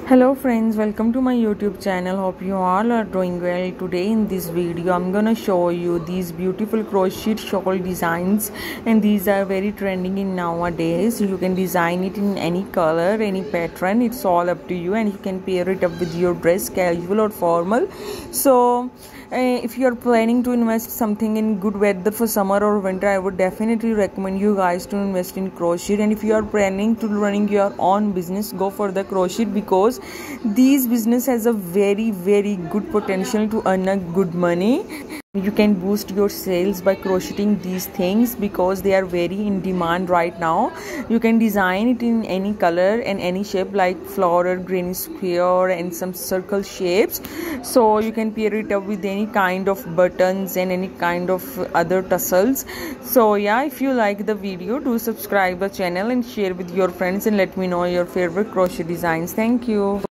Hello friends, welcome to my YouTube channel. Hope you all are doing well. Today in this video I'm gonna show you these beautiful crochet shawl designs, and these are very trending in nowadays. You can design it in any color, any pattern. It's all up to you, and you can pair it up with your dress, casual or formal. So if you're planning to invest something in good weather for summer or winter, I would definitely recommend you guys to invest in crochet. And if you are planning to running your own business, go for the crochet, because these business has a very good potential to earn a good money. You can boost your sales by crocheting these things because they are very in demand right now. You can design it in any color and any shape, like floral, granny square, and some circle shapes. So you can pair it up with any kind of buttons and any kind of other tassels. So yeah, if you like the video, do subscribe the channel and share with your friends, and let me know your favorite crochet designs. Thank you.